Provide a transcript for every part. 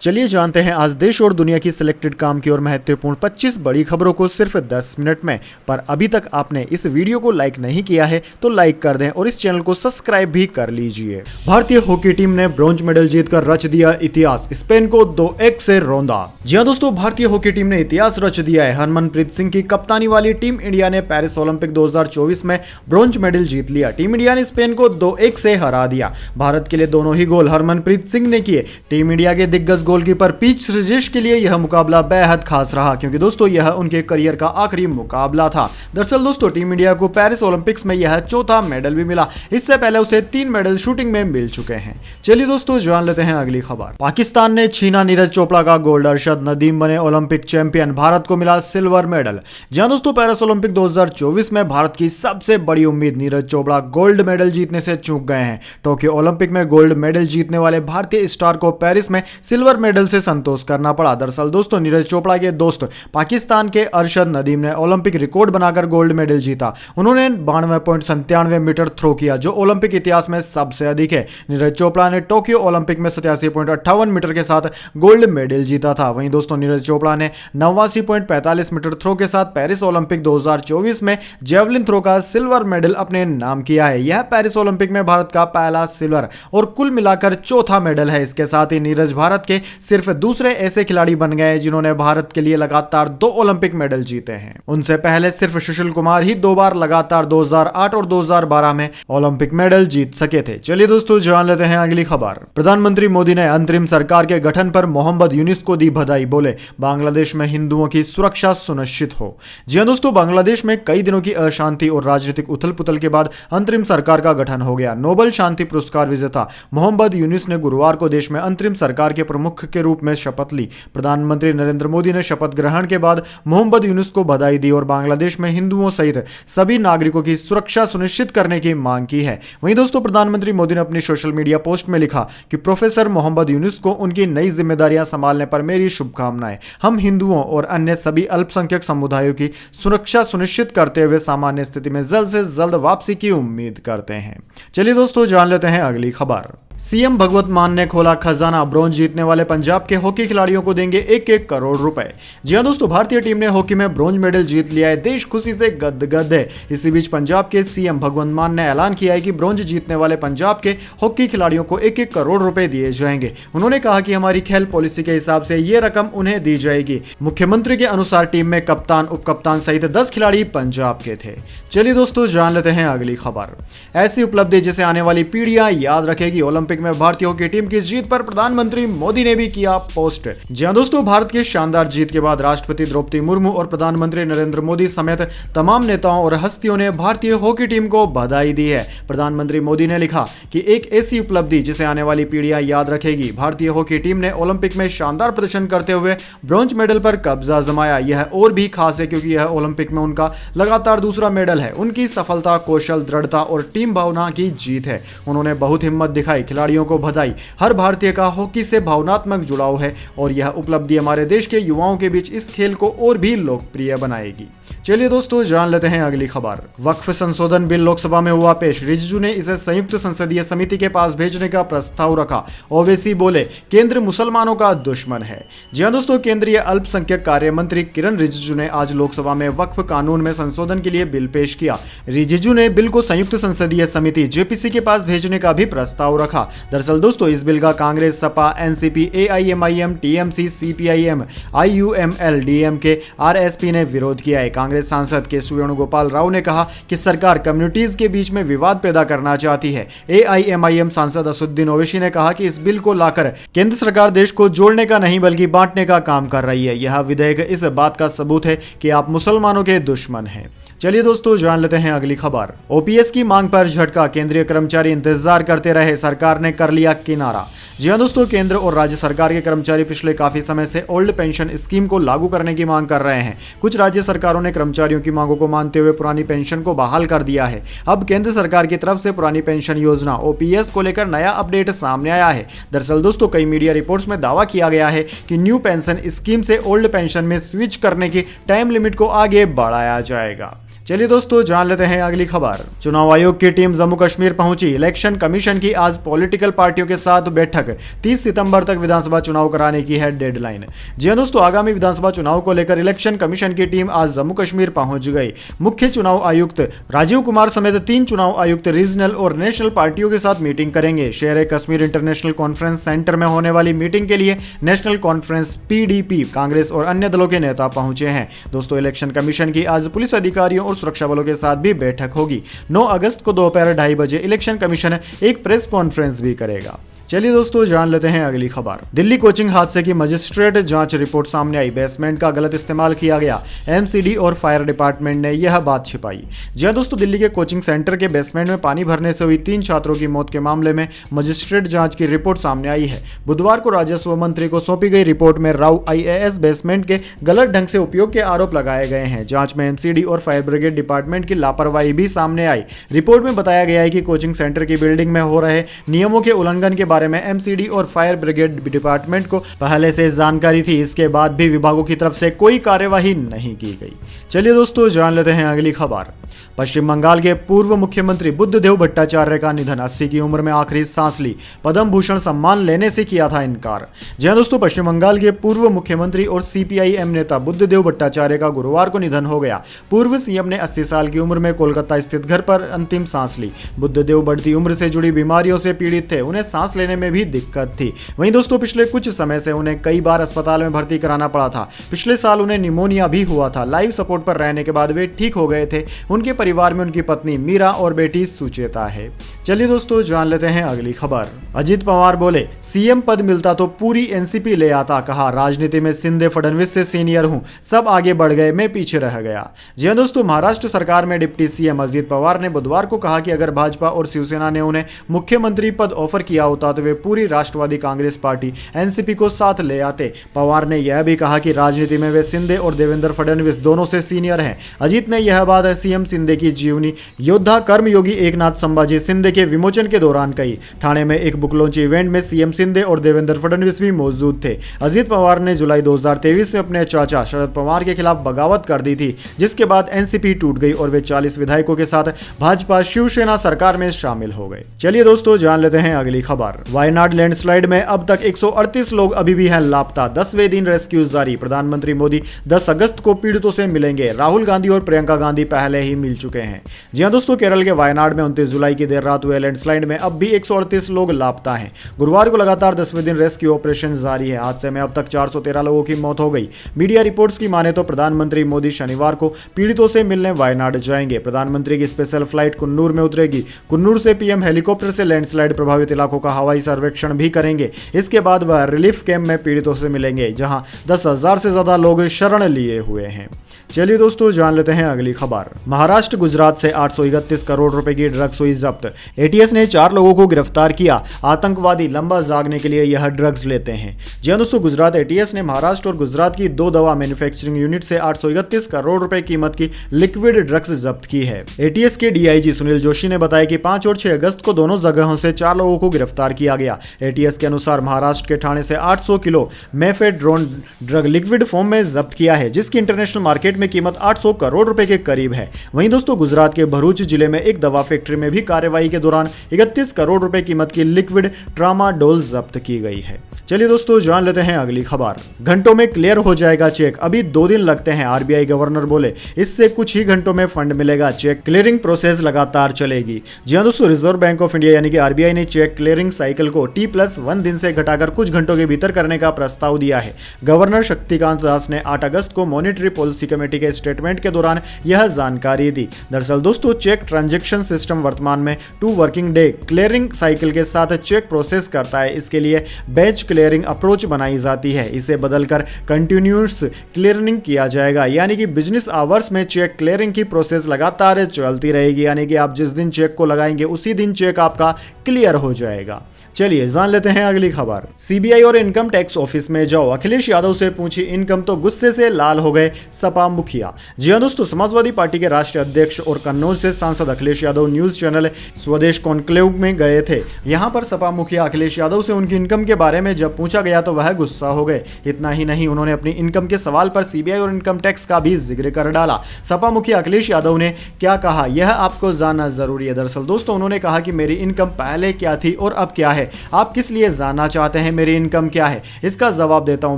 चलिए जानते हैं आज देश और दुनिया की सिलेक्टेड काम की और महत्वपूर्ण 25 बड़ी खबरों को सिर्फ 10 मिनट में। पर अभी तक आपने इस वीडियो को लाइक नहीं किया है तो लाइक कर दें और इस चैनल को सब्सक्राइब भी कर लीजिए। भारतीय हॉकी टीम ने ब्रॉन्ज मेडल जीतकर रच दिया इतिहास, स्पेन को 2-1 से रौंदा। जी हां दोस्तों, भारतीय हॉकी टीम ने इतिहास रच दिया है। हरमनप्रीत सिंह की कप्तानी वाली टीम इंडिया ने पेरिस ओलंपिक 2024 में ब्रॉन्ज मेडल जीत लिया। टीम इंडिया ने स्पेन को 2-1 से हरा दिया। भारत के लिए दोनों ही गोल हरमनप्रीत सिंह ने किए। टीम इंडिया के दिग्गज गोलकीपर पीच श्रीजेश के लिए यह मुकाबला बेहद खास रहा, क्योंकि दोस्तों यह उनके करियर का आखिरी मुकाबला था। दरअसल दोस्तों टीम इंडिया को पेरिस ओलंपिक्स में यह चौथा मेडल भी मिला। इससे पहले उसे 3 मेडल शूटिंग में मिल चुके हैं। चलिए दोस्तों जान लेते हैं अगली खबर। पाकिस्तान ने छीना नीरज चोपड़ा का गोल्ड। अरशद नदीम बने ओलंपिक चैंपियन। भारत को मिला सिल्वर मेडल। जहां दोस्तों पेरिस ओलंपिक 2024 में भारत की सबसे बड़ी उम्मीद नीरज चोपड़ा गोल्ड मेडल जीतने से चूक गए हैं। टोक्यो ओलंपिक में गोल्ड मेडल जीतने वाले भारतीय स्टार को पेरिस में सिल्वर मेडल से संतोष करना पड़ा। दरअसल दोस्तों नीरज चोपड़ा के दोस्त पाकिस्तान के अरशद नदीम ने ओलंपिक रिकॉर्ड बनाकर गोल्ड मेडल जीता। उन्होंने 92.97 मीटर थ्रो किया, जो ओलंपिक इतिहास में सबसे अधिक है। नीरज चोपड़ा ने टोक्यो ओलंपिक में 87.58 मीटर के साथ गोल्ड मेडल जीता था। वहीं दोस्तों नीरज चोपड़ा ने 89.45 मीटर थ्रो के साथ पेरिस ओलंपिक 2024 में जेवलिन थ्रो का सिल्वर मेडल अपने नाम किया है। यह पेरिस ओलंपिक में भारत का पहला सिल्वर और कुल मिलाकर चौथा मेडल है। इसके साथ ही नीरज भारत के सिर्फ दूसरे ऐसे खिलाड़ी बन गए जिन्होंने भारत के लिए लगातार 2 ओलंपिक मेडल जीते हैं। उनसे पहले सिर्फ सुशील कुमार ही 2 बार लगातार 2008 और 2012 में ओलंपिक मेडल जीत सके थे। चलिए दोस्तों जान लेते हैं अगली खबर। प्रधानमंत्री मोदी ने अंतरिम सरकार के गठन पर मोहम्मद यूनिस को दी बधाई। बोले बांग्लादेश में हिंदुओं की सुरक्षा सुनिश्चित हो। जी हां दोस्तों, बांग्लादेश में कई दिनों की अशांति और राजनीतिक उथल पुथल के बाद अंतरिम सरकार का गठन हो गया। नोबेल शांति पुरस्कार विजेता मोहम्मद यूनिस ने गुरुवार को देश में अंतरिम सरकार के प्रमुख के रूप में शपथ ली। प्रधानमंत्री नरेंद्र मोदी ने शपथ ग्रहण के बाद मोहम्मद यूनुस को बधाई दी और बांग्लादेश में हिंदुओं सहित सभी नागरिकों की सुरक्षा सुनिश्चित करने की मांग की है। वहीं दोस्तों प्रधानमंत्री मोदी ने अपनी सोशल मीडिया पोस्ट में लिखा कि प्रोफेसर मोहम्मद यूनुस को उनकी नई जिम्मेदारियां संभालने पर मेरी शुभकामनाएं। हम हिंदुओं और अन्य सभी अल्पसंख्यक समुदायों की सुरक्षा सुनिश्चित करते हुए सामान्य स्थिति में जल्द से जल्द वापसी की उम्मीद करते हैं। चलिए दोस्तों जान लेते हैं अगली खबर। सीएम भगवंत मान ने खोला खजाना। ब्रॉन्ज जीतने वाले पंजाब के हॉकी खिलाड़ियों को देंगे 1-1 करोड़ रुपए। जी हां दोस्तों, भारतीय टीम ने हॉकी में ब्रॉन्ज मेडल जीत लिया है। देश खुशी से गदगद है। इसी बीच पंजाब के सीएम भगवंत मान ने ऐलान किया है कि ब्रॉन्ज जीतने वाले पंजाब के हॉकी खिलाड़ियों को 1-1 करोड़ रुपए दिए जाएंगे। उन्होंने कहा कि हमारी खेल पॉलिसी के हिसाब से ये रकम उन्हें दी जाएगी। मुख्यमंत्री के अनुसार टीम में कप्तान, उप कप्तान सहित 10 खिलाड़ी पंजाब के थे। चलिए दोस्तों जान लेते हैं अगली खबर। ऐसी उपलब्धि जिसे आने वाली पीढ़ियां याद रखेगी। ओलंपिक में भारतीय हॉकी टीम की जीत पर प्रधानमंत्री मोदी ने भी किया पोस्ट। जी हां दोस्तों, भारत की शानदार जीत के बाद राष्ट्रपति द्रौपदी मुर्मू और प्रधानमंत्री नरेंद्र मोदी समेत तमाम नेताओं और हस्तियों ने भारतीय हॉकी टीम को बधाई दी है। प्रधानमंत्री मोदी ने लिखा कि एक ऐसी उपलब्धि जिसे आने वाली पीढ़ियां याद रखेगी। भारतीय हॉकी टीम ने ओलंपिक में शानदार प्रदर्शन करते हुए ब्रॉन्ज मेडल पर कब्जा जमाया। यह और भी खास है क्योंकि यह ओलंपिक में उनका लगातार दूसरा मेडल है। उनकी सफलता कौशल, दृढ़ता और टीम भावना की जीत है। उन्होंने बहुत हिम्मत दिखाई। खिलाड़ियों को बधाई। हर भारतीय का हॉकी से भावनात्मक जुड़ाव है और यह उपलब्धि हमारे देश के युवाओं के बीच इस खेल को और भी लोकप्रिय बनाएगी। चलिए दोस्तों जान लेते हैं अगली खबर। वक्फ संशोधन बिल लोकसभा में हुआ पेश। रिजिजू ने इसे संयुक्त संसदीय समिति के पास भेजने का प्रस्ताव रखा। ओवैसी बोले केंद्र मुसलमानों का दुश्मन है। जी हां दोस्तों, केंद्रीय अल्पसंख्यक कार्य मंत्री किरण रिजिजू ने आज लोकसभा में वक्फ कानून में संशोधन के लिए बिल पेश किया। रिजिजू ने बिल को संयुक्त संसदीय समिति जेपीसी के पास भेजने का भी प्रस्ताव रखा। दरअसल दोस्तों इस बिल का Congress, Sapa, NCP, AIMIM, TMC, CPIM, IUML, DMK, RSP ने विरोध किया है। कांग्रेस सांसद के वेणुगोपाल राव ने कहा कि सरकार कम्युनिटीज के बीच में विवाद पैदा करना चाहती है। एआईएमआईएम सांसद असदुद्दीन ओवैसी ने कहा कि इस बिल को लाकर केंद्र सरकार देश को जोड़ने का नहीं बल्कि बांटने का काम कर रही है। यह विधेयक इस बात का सबूत है कि आप मुसलमानों के दुश्मन हैं। चलिए दोस्तों जान लेते हैं अगली खबर। ओपीएस की मांग पर झटका। केंद्रीय कर्मचारी इंतजार करते रहे, सरकार ने कर लिया किनारा। जी हां दोस्तों, केंद्र और राज्य सरकार के कर्मचारी पिछले काफी समय से ओल्ड पेंशन स्कीम को लागू करने की मांग कर रहे हैं। कुछ राज्य सरकारों ने कर्मचारियों की मांगों को मानते हुए पुरानी पेंशन को बहाल कर दिया है। अब केंद्र सरकार की तरफ से पुरानी पेंशन योजना ओपीएस को लेकर नया अपडेट सामने आया है। दरअसल दोस्तों कई मीडिया रिपोर्ट्स में दावा किया गया है कि न्यू पेंशन स्कीम से ओल्ड पेंशन में स्विच करने की टाइम लिमिट को आगे बढ़ाया जाएगा। चलिए दोस्तों, जान लेते हैं अगली खबर। चुनाव आयोग की टीम जम्मू कश्मीर पहुंची। इलेक्शन कमीशन की आज पॉलिटिकल पार्टियों के साथ बैठक। 30 सितंबर तक विधानसभा चुनाव कराने की है डेडलाइन। जी हां दोस्तों, आगामी विधानसभा चुनाव को लेकर इलेक्शन कमीशन की टीम आज जम्मू कश्मीर पहुंच गई। मुख्य चुनाव आयुक्त राजीव कुमार समेत 3 चुनाव आयुक्त रीजनल और नेशनल पार्टियों के साथ मीटिंग करेंगे। शेर कश्मीर इंटरनेशनल कॉन्फ्रेंस सेंटर में होने वाली मीटिंग के लिए नेशनल कॉन्फ्रेंस, PDP, कांग्रेस और अन्य दलों के नेता पहुंचे हैं। दोस्तों, इलेक्शन कमीशन की आज पुलिस अधिकारियों और सुरक्षा बलों के साथ भी बैठक होगी। 9 अगस्त को दोपहर 2:30 बजे इलेक्शन कमीशन एक प्रेस कॉन्फ्रेंस भी करेगा। चलिए दोस्तों, जान लेते हैं अगली खबर। दिल्ली कोचिंग हादसे की मजिस्ट्रेट जांच रिपोर्ट सामने आई। बेसमेंट का गलत इस्तेमाल किया गया। MCD और फायर डिपार्टमेंट ने यह बात छिपाई। जी हां दोस्तों, दिल्ली के कोचिंग सेंटर के बेसमेंट में पानी भरने से हुई 3 छात्रों की मौत के मामले में मजिस्ट्रेट जांच की रिपोर्ट सामने आई है। बुधवार को राजस्व मंत्री को सौंपी गई रिपोर्ट में राव IAS बेसमेंट के गलत ढंग से उपयोग के आरोप लगाए गए हैं। जांच में MCD और फायर ब्रिगेड डिपार्टमेंट की लापरवाही भी सामने आई। रिपोर्ट में बताया गया है कि कोचिंग सेंटर की बिल्डिंग में हो रहे नियमों के उल्लंघन के बारे में MCD और फायर ब्रिगेड डिपार्टमेंट को पहले से जानकारी थी। इसके बाद भी विभागों की तरफ से कोई कार्यवाही नहीं की गई। चलिए दोस्तों, जान लेते हैं अगली खबर। पश्चिम बंगाल के पूर्व मुख्यमंत्री बुद्धदेव भट्टाचार्य का निधन। 80 की उम्र में आखिरी सांस ली। पद्म भूषण सम्मान लेने से किया था इनकार। जी हां दोस्तों, पश्चिम बंगाल के पूर्व मुख्यमंत्री और CPIM नेता बुद्धदेव भट्टाचार्य का गुरुवार को निधन हो गया। पूर्व CM ने 80 साल की उम्र में कोलकाता स्थित घर पर अंतिम सांस ली। बुद्धदेव बढ़ती उम्र से जुड़ी बीमारियों से पीड़ित थे। उन्हें सांस लेने में भी दिक्कत थी। वहीं दोस्तों, पिछले कुछ समय से उन्हें कई बार अस्पताल में भर्ती कराना पड़ा था। पिछले साल उन्हें निमोनिया भी हुआ था। लाइफ सपोर्ट पर रहने के बाद वे ठीक हो गए थे। उनके परिवार में उनकी पत्नी मीरा और बेटी सुचेता है। चलिए दोस्तों, जान लेते हैं अगली खबर। अजित पवार बोले, CM पद मिलता तो पूरी NCP ले आता। कहा, राजनीति में शिंदे फडणवीस से सीनियर हूं, सब आगे बढ़ गए, मैं पीछे रह गया। जी हां दोस्तों, महाराष्ट्र सरकार में डिप्टी CM अजित पवार ने बुधवार को कहा कि अगर भाजपा और शिवसेना ने उन्हें मुख्यमंत्री पद ऑफर किया होता तो वे पूरी राष्ट्रवादी कांग्रेस पार्टी NCP को साथ ले आते। पवार ने यह भी कहा कि राजनीति में वे शिंदे और देवेंद्र फडणवीस दोनों से सीनियर हैं। अजित ने यह बात CM शिंदे की जीवनी योद्धा कर्मयोगी एकनाथ संभाजी शिंदे के विमोचन के दौरान कही। ठाणे में एक बुक लॉन्च इवेंट में CM शिंदे और देवेंद्र फडणवीस भी मौजूद थे। अजित पवार ने जुलाई 2023 में अपने चाचा शरद पवार के खिलाफ बगावत कर दी थी, जिसके बाद NCP टूट गई और वे 40 विधायकों के साथ भाजपा शिवसेना सरकार में शामिल हो गए। चलिए दोस्तों, जान लेते हैं अगली खबर। वायनाड लैंडस्लाइड में अब तक 138 लोग अभी भी हैं लापता। 10वें दिन रेस्क्यू जारी। प्रधानमंत्री मोदी 10 अगस्त को पीड़ितों से मिलेंगे। राहुल गांधी और प्रियंका गांधी पहले ही मिल चुके हैं। जी हां दोस्तों, केरल के वायनाड में 29 जुलाई की देर रात हुए लैंडस्लाइड में अब भी 138 लोग लापता हैं। गुरुवार को लगातार 10वें दिन रेस्क्यू ऑपरेशन जारी है। हादसे में अब तक 413 लोगों की मौत हो गई। मीडिया रिपोर्ट्स की माने तो प्रधानमंत्री मोदी शनिवार को पीड़ितों से मिलने वायनाड जाएंगे। प्रधानमंत्री की स्पेशल फ्लाइट कुन्नूर में उतरेगी। कुन्नूर से PM हेलीकॉप्टर से लैंडस्लाइड प्रभावित इलाकों का हवाई सर्वेक्षण भी करेंगे। इसके बाद वह रिलीफ कैंप में पीड़ितों से मिलेंगे, जहां 10,000 से ज्यादा लोग शरण लिए हुए हैं। चलिए दोस्तों, जान लेते हैं अगली खबर। महाराष्ट्र गुजरात से 831 करोड़ रुपए की ड्रग्स हुई जब्त। ATS ने 4 लोगों को गिरफ्तार किया। आतंकवादी लंबा जागने के लिए यह ड्रग्स लेते हैं। जी हां दोस्तों, गुजरात ATS ने महाराष्ट्र और गुजरात की 2 दवा मैन्युफैक्चरिंग यूनिट से 831 करोड़ रुपए कीमत की लिक्विड ड्रग्स जब्त की है। ATS के DIG सुनील जोशी ने बताया कि 5 और 6 अगस्त को दोनों जगहों से 4 लोगों को गिरफ्तार किया गया। ATS के अनुसार महाराष्ट्र के ठाणे से 800 kilo mephedrone drug liquid form में जब्त किया है, जिसकी इंटरनेशनल मार्केट में कीमत 800 करोड़ रुपए के करीब है। वहीं दोस्तों, गुजरात के भरूच जिले में एक दवा फैक्ट्री में भी कार्रवाई के दौरान 31 करोड़ रुपए कीमत की लिक्विड ट्रामाडोल जब्त की गई है। चलिए दोस्तों, जान लेते हैं अगली खबर। घंटों में क्लियर हो जाएगा चेक, अभी 2 दिन लगते हैं। RBI गवर्नर बोले, इससे कुछ ही घंटों में फंड मिलेगा। चेक क्लियरिंग प्रोसेस लगातार चलेगी। जी हां दोस्तों, रिजर्व बैंक ऑफ इंडिया यानी कि RBI ने चेक क्लियरिंग साइकिल को T+1 दिन से घटाकर कुछ घंटों के भीतर करने का प्रस्ताव दिया है। गवर्नर शक्तिकांत दास ने 8 अगस्त को मॉनेटरी पॉलिसी कमेटी के स्टेटमेंट के दौरान यह जानकारी दी। दरअसल दोस्तों, चेक ट्रांजैक्शन सिस्टम वर्तमान में 2 वर्किंग डे क्लियरिंग साइकिल के साथ चेक प्रोसेस करता है। इसके लिए बैच क्लियरिंग अप्रोच बनाई जाती है। इसे बदलकर कंटिन्यूअस क्लियरिंग किया जाएगा, यानी कि बिजनेस आवर्स में चेक क्लियरिंग की प्रोसेस लगातार चलती रहेगी। यानी कि आप जिस दिन चेक को लगाएंगे उसी दिन चेक आपका क्लियर हो जाएगा। चलिए जान लेते हैं अगली खबर। सीबीआई और इनकम टैक्स ऑफिस में जाओ, अखिलेश यादव से पूछी इनकम तो गुस्से से लाल हो गए सपा मुखिया। जी हां दोस्तों, समाजवादी पार्टी के राष्ट्रीय अध्यक्ष और कन्नौज से सांसद अखिलेश यादव न्यूज चैनल स्वदेश कॉन्क्लेव में गए थे। यहां पर सपा मुखिया अखिलेश यादव से उनकी इनकम के बारे में जब पूछा गया तो वह गुस्सा हो गए। इतना ही नहीं, उन्होंने अपनी इनकम के सवाल पर सीबीआई और इनकम टैक्स का भी जिक्र कर डाला। सपा मुखिया अखिलेश यादव ने क्या कहा, यह आपको जानना जरूरी है। दरअसल दोस्तों, उन्होंने कहा कि मेरी इनकम पहले क्या थी और अब क्या है। आप किस लिए जानना चाहते हैं मेरी इनकम क्या है? इसका जवाब देता हूं।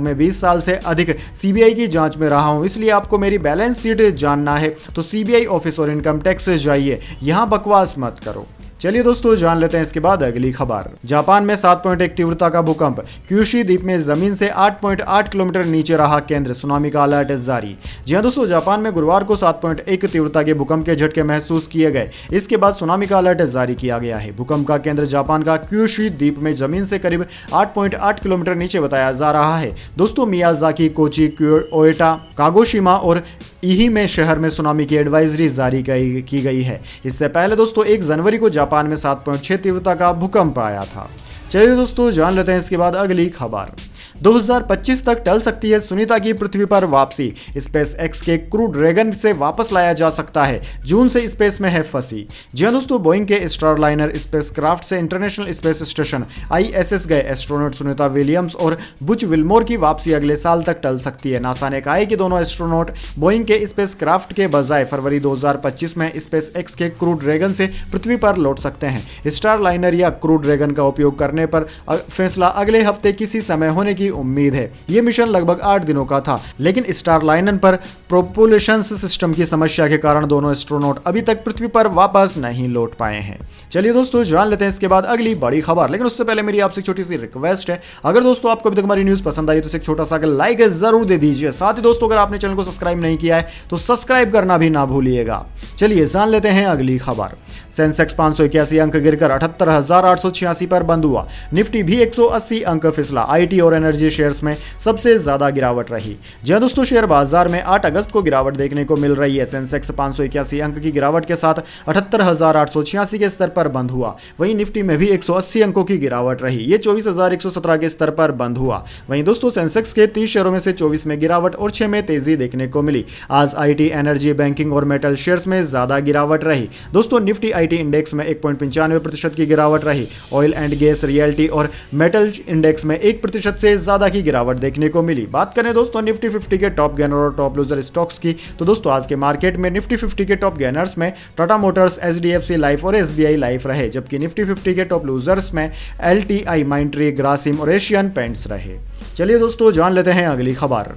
मैं 20 साल से अधिक सीबीआई की जांच में रहा हूं, इसलिए आपको मेरी बैलेंस शीट जानना है तो सीबीआई ऑफिस और इनकम टैक्स से जाइए, यहां बकवास मत करो। चलिए दोस्तों जान लेते हैं इसके बाद अगली खबर। जापान में 7.1 तीव्रता का भूकंप, क्यूशू द्वीप में जमीन से 8.8 किलोमीटर नीचे रहा केंद्र, सुनामी का अलर्ट जारी। जी हां दोस्तों, जापान में गुरुवार को 7.1 तीव्रता के भूकंप के झटके महसूस किए गए। इसके बाद सुनामी का अलर्ट जारी किया गया है। भूकंप का केंद्र जापान का क्यूशू द्वीप में जमीन से करीब 8.8 किलोमीटर नीचे बताया जा रहा है। दोस्तों, मियाजाकी, कोची, ओएटा, कागोशिमा और इही में शहर में सुनामी की एडवाइजरी जारी की गई है। इससे पहले दोस्तों 1 जनवरी को जापान में 7.6 तीव्रता का भूकंप आया था। चलिए दोस्तों जान लेते हैं इसके बाद अगली खबर। 2025 तक टल सकती है सुनीता की पृथ्वी पर वापसी, स्पेस एक्स के क्रू ड्रैगन से वापस लाया जा सकता है, जून से स्पेस में है फंसी। जी हां दोस्तों, बोइंग के स्टारलाइनर स्पेसक्राफ्ट से इंटरनेशनल स्पेस स्टेशन ISS गए एस्ट्रोनॉट सुनीता विलियम्स और बुच विल्मोर की वापसी अगले साल तक टल सकती है। नासा ने कहा है कि दोनों एस्ट्रोनॉट बोइंग के स्पेसक्राफ्ट के बजाय फरवरी 2025 में स्पेस एक्स के क्रू ड्रैगन से पृथ्वी पर लौट सकते हैं। स्टारलाइनर या क्रू ड्रैगन का उपयोग करने पर फैसला अगले हफ्ते किसी समय होने की उम्मीद है। यह मिशन लगभग 8 दिनों का था, लेकिन स्टारलाइनर पर प्रोपल्शन सिस्टम की समस्या के कारण दोनों एस्ट्रोनॉट अभी तक पृथ्वी पर वापस नहीं लौट पाए हैं। चलिए दोस्तों जान लेते हैं इसके बाद अगली बड़ी खबर, लेकिन उससे पहले मेरी आपसे छोटी सी रिक्वेस्ट है, अगर दोस्तों आपको अभी तक हमारी न्यूज पसंद आई तो एक छोटा सा लाइक जरूर दे दीजिए। साथ ही दोस्तों अगर आपने चैनल को सब्सक्राइब नहीं किया है तो सब्सक्राइब करना भी ना भूलिएगा। चलिए जान लेते हैं अगली खबर। सेंसेक्स 581 अंक गिरकर 78,886 पर बंद हुआ। निफ्टी भी 180 अंक फिसला। आईटी और एनर्जी शेयर्स में सबसे ज्यादा गिरावट रही। जी हां दोस्तों, शेयर बाजार में 8 अगस्त को गिरावट देखने को मिल रही है। सेंसेक्स 581 अंक की गिरावट के साथ 78,886 के स्तर पर बंद हुआ। वहीं निफ्टी में भी 180 अंकों की गिरावट रही, ये 24,117 के स्तर पर बंद हुआ। वहीं दोस्तों सेंसेक्स के 30 शेयरों में से 24 में गिरावट और 6 में तेजी देखने को मिली। आज आईटी, एनर्जी, बैंकिंग और मेटल शेयर्स में ज्यादा गिरावट रही। दोस्तों निफ्टी आईटी इंडेक्स में 1.95% की गिरावट रही। ऑयल एंड गैस, रियल्टी और मेटल इंडेक्स में 1% से ज्यादा की गिरावट देखने को मिली। बात करें दोस्तों निफ्टी 50 के टॉप गेनर और टॉप लूजर स्टॉक्स की, तो दोस्तों आज के मार्केट में निफ्टी 50 के टॉप गेनर्स में टाटा मोटर्स, HDFC लाइफ और SBI लाइफ रहे, जबकि निफ्टी 50 के टॉप लूजर्स में LTI, माइंट्री, ग्रासिम और एशियन पेंट्स रहे। चलिए दोस्तों जान लेते हैं अगली खबर।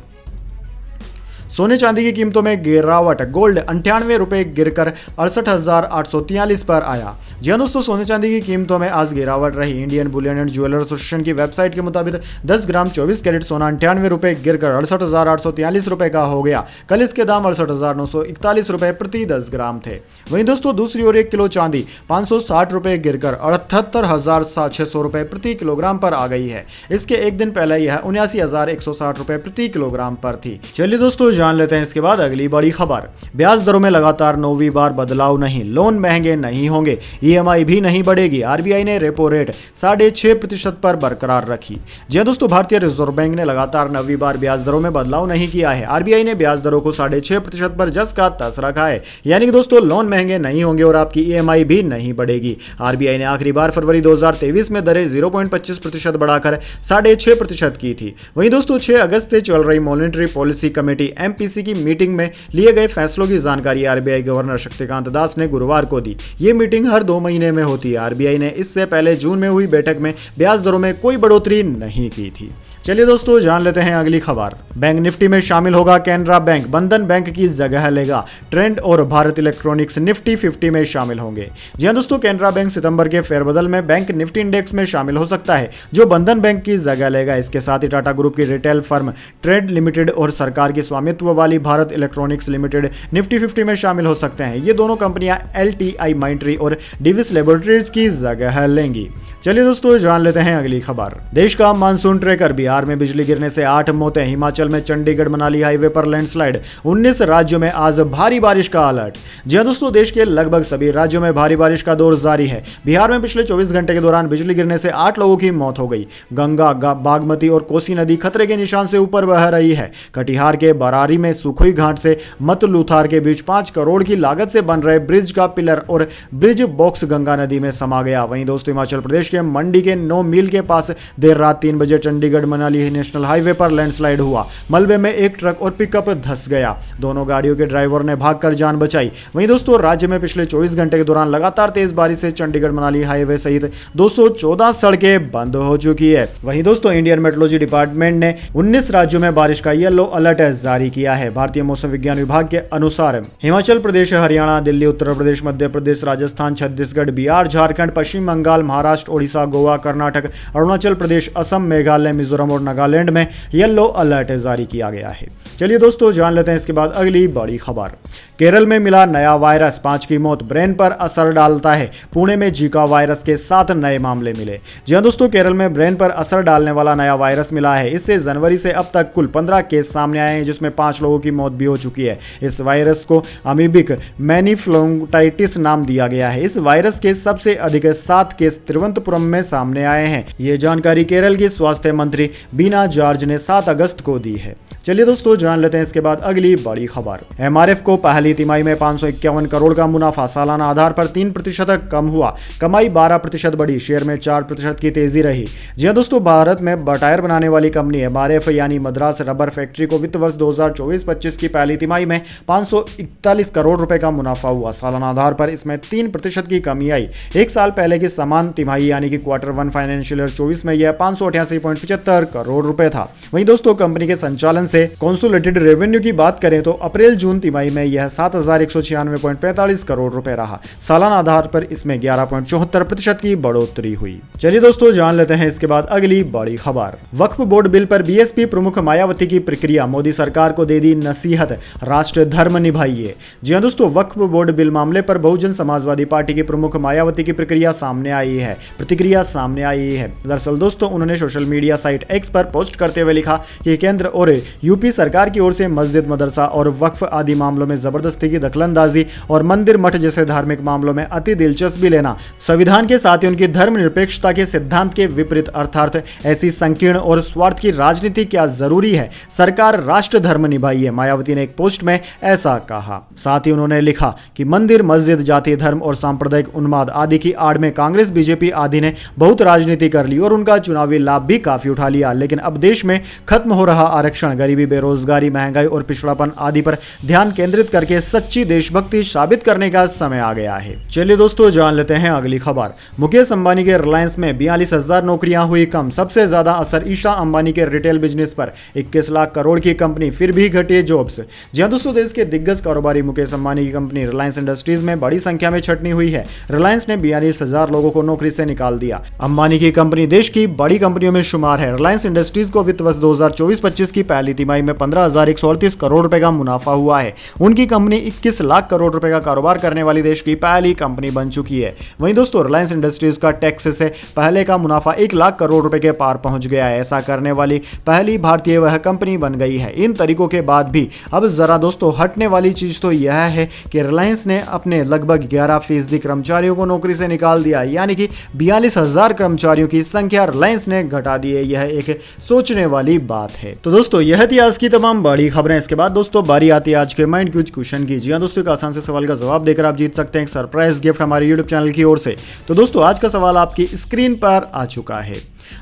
सोने चांदी की कीमतों में गिरावट, गोल्ड 98 रुपए गिरकर 68,843 पर आया। जी हां दोस्तों, सोने चांदी की कीमतों में आज गिरावट रही। Indian Boolean and jeweller association की वेबसाइट के मुताबिक 10 ग्राम 24 कैरेट सोना 98 रुपए गिरकर 68,843 रुपए का हो गया। कल इसके दाम 68,941 रुपए प्रति 10 ग्राम थे। वहीं दोस्तों दूसरी ओर 1 किलो चांदी 560 रुपए गिरकर 78,600 रुपए प्रति किलोग्राम पर आ गई है। इसके एक दिन पहले यह 79,160 रुपए प्रति किलोग्राम पर थी। चलिए दोस्तों जान लेते हैं इसके बाद अगली बड़ी खबर। ब्याज दरों में लगातार 9वीं बार बदलाव नहीं, लोन महंगे नहीं होंगे, EMI भी नहीं बढ़ेगी। RBI ने रेपो रेट 6.5% पर बरकरार रखी। जी हां दोस्तों, भारतीय रिजर्व बैंक ने लगातार 9वीं बार ब्याज दरों में बदलाव नहीं किया है। RBI ने ब्याज दरों को 6.5% पर जस का तस रखा है, यानी कि दोस्तों लोन महंगे नहीं होंगे और आपकी EMI भी नहीं बढ़ेगी। RBI ने आखिरी बार फरवरी 2023 में दरें 0.25% बढ़ाकर 6.5% की थी। वहीं दोस्तों 6 अगस्त से चल रही मॉनेटरी पॉलिसी कमेटी MPC की मीटिंग में लिए गए फैसलों की जानकारी RBI गवर्नर शक्तिकांत दास ने गुरुवार को दी। ये मीटिंग हर 2 महीने में होती है। RBI ने इससे पहले जून में हुई बैठक में ब्याज दरों में कोई बढ़ोतरी नहीं की थी। चलिए दोस्तों जान लेते हैं अगली खबर। बैंक निफ्टी में शामिल होगा कैनरा बैंक, बंधन बैंक की जगह लेगा। ट्रेंड और भारत इलेक्ट्रॉनिक्स निफ्टी 50 में शामिल होंगे। जी हां दोस्तों, कैनरा बैंक सितंबर के फेरबदल में बैंक निफ्टी इंडेक्स में शामिल हो सकता है, जो बंधन बैंक की जगह लेगा। इसके साथ ही टाटा ग्रुप की रिटेल फर्म ट्रेड लिमिटेड और सरकार की स्वामित्व वाली भारत इलेक्ट्रॉनिक्स लिमिटेड निफ्टी 50 में शामिल हो सकते हैं। ये दोनों कंपनियां LTI, माइंट्री और डिविस लेबोरेटरीज की जगह लेंगी। चलिए दोस्तों जान लेते हैं अगली खबर। देश का मानसून ट्रैकर, बिहार में बिजली गिरने से 8 मौतें, हिमाचल में चंडीगढ़ मनाली हाईवे पर लैंडस्लाइड, 19 राज्यों में आज भारी बारिश का अलर्ट। जी हां दोस्तों, देश के लगभग सभी राज्यों में भारी बारिश का दौर जारी है। बिहार में पिछले 24 घंटे के दौरान बिजली गिरने से 8 लोगों की मौत हो गई। गंगा, बागमती और कोसी नदी खतरे के निशान से ऊपर बह रही है। कटिहार के बरारी में सुखोई घाट से मतलूथार के बीच 5 करोड़ की लागत से बन रहे ब्रिज का पिलर और ब्रिज बॉक्स गंगा नदी में समा गया। वहीं दोस्तों हिमाचल प्रदेश के मंडी के 9 मील के पास देर रात 3 बजे चंडीगढ़ मनाली नेशनल हाईवे पर लैंडस्लाइड हुआ। मलबे में एक ट्रक और पिकअप धंस गया। दोनों गाड़ियों के ड्राइवर ने भागकर जान बचाई। वहीं दोस्तों राज्य में पिछले 24 घंटे के दौरान लगातार तेज बारिश से चंडीगढ़ मनाली हाईवे सहित 214 सड़कें बंद हो चुकी है। वहीं दोस्तों इंडियन मेट्रोलॉजी डिपार्टमेंट ने 19 राज्यों में बारिश का येलो अलर्ट जारी किया है। भारतीय मौसम विज्ञान विभाग के अनुसार हिमाचल प्रदेश, हरियाणा, दिल्ली, उत्तर प्रदेश, मध्य प्रदेश, राजस्थान, छत्तीसगढ़, बिहार, झारखंड, पश्चिम बंगाल, महाराष्ट्र, ओडिशा, गोवा, कर्नाटक, अरुणाचल प्रदेश, असम, मेघालय, मिजोरम और नागालैंड में येलो अलर्ट जारी किया गया है। चलिए दोस्तों जान लेते हैं इसके बाद अगली बड़ी खबर। केरल में मिला नया वायरस, 5 की मौत, ब्रेन पर असर डालता है। पुणे में जीका वायरस के 7 नए मामले मिले। जी हां दोस्तों, केरल में ब्रेन पर असर डालने वाला नया वायरस मिला है। इससे जनवरी से अब तक कुल 15 केस सामने आए हैं, जिसमें 5 लोगों की मौत भी हो चुकी है। इस वायरस को अमीबिक मेनिफ्लोंगाइटिस नाम दिया गया है। इस वायरस के सबसे अधिक 7 केस तिरुवनंतपुरम में सामने आए हैं। ये जानकारी केरल की स्वास्थ्य मंत्री बीना जॉर्ज ने 7 अगस्त को दी है। चलिए दोस्तों जान लेते हैं इसके बाद अगली बड़ी खबर। एमआरएफ को पहली तिमाही में 551 करोड़ का मुनाफा, सालाना आधार पर 3% कम हुआ। कमाई 12% बढ़ी, शेयर में 4% की तेजी रही। जी हां दोस्तों, भारत में टायर बनाने वाली कंपनी एमआरएफ यानी मद्रास रबर फैक्ट्री को वित्त वर्ष 2024-25 की पहली तिमाही में 541 करोड़ रुपए का मुनाफा हुआ। सालाना आधार पर इसमें 3% की कमी आई। एक साल पहले की समान तिमाही यानी कि क्वार्टर 1 फाइनेंशियल ईयर 24 में यह 588.75 करोड़ रुपए था। वहीं दोस्तों कंपनी के संचालन से कंसोलिडेटेड रेवेन्यू की बात करें तो अप्रैल जून तिमाही में यह 7196.45 करोड़ रुपए रहा। सालाना आधार पर इसमें 11.74% की बढ़ोतरी हुई। चलिए दोस्तों जान लेते हैं इसके बाद अगली बड़ी खबर। वक्फ बोर्ड बिल पर बीएसपी प्रमुख मायावती की प्रतिक्रिया, मोदी सरकार को दे दी नसीहत, राष्ट्र धर्म निभाइए। जी हां दोस्तों, वक्फ बोर्ड बिल मामले पर बहुजन समाजवादी पार्टी की प्रमुख मायावती की प्रतिक्रिया सामने आई है। दरअसल दोस्तों उन्होंने सोशल मीडिया साइट एक्स पर पोस्ट करते हुए लिखा कि केंद्र और यूपी सरकार की ओर से मस्जिद, मदरसा और वक्फ आदि मामलों में जबरदस्ती की दखलंदाजी और मंदिर मठ जैसे धार्मिक मामलों में अति दिलचस्पी लेना संविधान के साथ ही उनकी धर्मनिरपेक्षता के सिद्धांत के विपरीत, अर्थात ऐसी संकीर्ण और स्वार्थ की राजनीति क्या जरूरी है, सरकार राष्ट्र धर्म निभाइए। मायावती ने एक पोस्ट में ऐसा कहा। साथ ही उन्होंने लिखा कि मंदिर, मस्जिद, जाति, धर्म और सांप्रदायिक उन्माद आदि की आड़ में कांग्रेस, बीजेपी आदि ने बहुत राजनीति कर ली और उनका चुनावी लाभ भी काफी उठा लिया। लेकिन अब देश में खत्म हो रहा आरक्षण, गरीबी, बेरोजगारी, महंगाई और पिछड़ापन आदि पर ध्यान केंद्रित करके सच्ची देशभक्ति साबित करने का समय आ गया है। चलिए दोस्तों जान लेते हैं अगली खबर। मुकेश अंबानी के रिलायंस में 42,000 नौकरियां हुई कम। सबसे ज्यादा असर ईशा अंबानी के रिटेल बिजनेस पर। 21 लाख करोड़ की कंपनी, फिर भी घटी जॉब्स। जी हां दोस्तों, देश के दिग्गज कारोबारी मुकेश अंबानी की कंपनी रिलायंस इंडस्ट्रीज में बड़ी संख्या में छटनी हुई है। रिलायंस ने 42,000 लोगों को नौकरी से निकाल दिया। अंबानी की कंपनी देश की बड़ी कंपनियों में शुमार है। रिलायंस इंडस्ट्रीज को वित्त वर्ष 2024-25 की पहली तिमाही में 15,138 करोड़ रुपए का मुनाफा हुआ है। उनकी कंपनी 21 लाख करोड़ रुपए का कारोबार करने वाली देश की पहली कंपनी बन चुकी है। वहीं दोस्तों रिलायंस इंडस्ट्रीज का टैक्स से पहले का मुनाफा 1 लाख करोड़ रुपए के पार पहुंच गया है। ऐसा करने वाली पहली भारतीय वह कंपनी बन गई है। इन तरीकों के बाद भी अब जरा दोस्तों हटने वाली चीज तो यह है कि रिलायंस ने अपने लगभग 11% कर्मचारियों को नौकरी से निकाल दिया, यानी कि 42,000 कर्मचारियों की संख्या रिलायंस ने घटा दी है। यह एक सोचने वाली बात है। तो दोस्तों यह थी आज की तमाम बड़ी खबरें। इसके बाद दोस्तों बारी आती है आज के माइंड क्यूज क्वेश्चन की। जी हां दोस्तों, एक आसान से सवाल का जवाब देकर आप जीत सकते हैं एक सरप्राइज गिफ्ट हमारे यूट्यूब चैनल की ओर से। तो दोस्तों आज का सवाल आपकी स्क्रीन पर आ चुका है।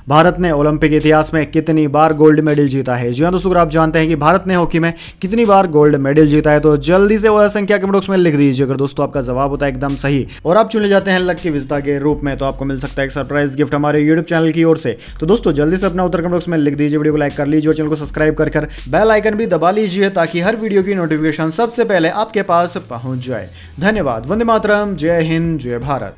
भारत ने ओलंपिक इतिहास में कितनी बार गोल्ड मेडल जीता है? जी हां दोस्तों, अगर आप जानते हैं कि भारत ने हॉकी में कितनी बार गोल्ड मेडल जीता है तो जल्दी से वह संख्या कमेंट बॉक्स में लिख दीजिए। अगर दोस्तों आपका जवाब होता है एकदम सही और आप चुने जाते हैं लकी विजेता के रूप में, तो आपको मिल सकता है एक सरप्राइज गिफ्ट हमारे यूट्यूब चैनल की ओर से। तो दोस्तों जल्दी से अपना उत्तर कमेंट बॉक्स में लिख दीजिए, वीडियो को लाइक कर लीजिए और चैनल को सब्सक्राइब कर बेल आइकन भी दबा लीजिए ताकि हर वीडियो की नोटिफिकेशन सबसे पहले आपके पास पहुंच जाए। धन्यवाद। वंदे मातरम। जय हिंद, जय भारत।